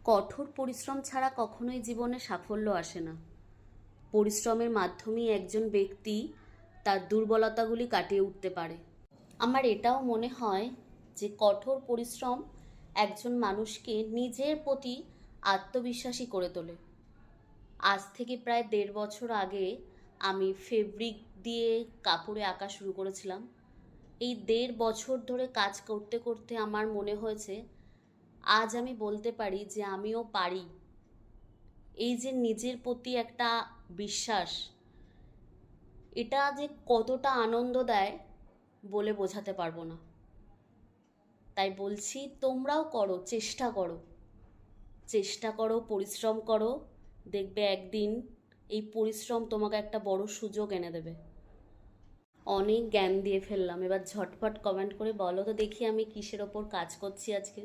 কঠোর পরিশ্রম ছাড়া কখনোই জীবনে সাফল্য আসে না। পরিশ্রমের মাধ্যমেই একজন ব্যক্তি তার দুর্বলতাগুলি কাটিয়ে উঠতে পারে। আমার এটাও মনে হয় যে কঠোর পরিশ্রম একজন মানুষকে নিজের প্রতি আত্মবিশ্বাসী করে তোলে। আজ থেকে প্রায় 1.5 বছর আগে আমি ফেব্রিক দিয়ে কাপড়ে আঁকা শুরু করেছিলাম। এই 1.5 বছর ধরে কাজ করতে করতে আমার মনে হয়েছে আজ আমি বলতে পারি যে আমিও পারি। এই যে নিজের প্রতি একটা বিশ্বাস, এটা যে কতটা আনন্দ দেয় বলে বোঝাতে পারবো না। তাই বলছি, তোমরাও করো, চেষ্টা করো, পরিশ্রম করো। দেখবে একদিন এই পরিশ্রম তোমাকে একটা বড় সুযোগ এনে দেবে। অনেক জ্ঞান দিয়ে ফেললাম, এবার ঝটপট কমেন্ট করে বলো তো দেখি আমি কিসের ওপর কাজ করছি আজকে।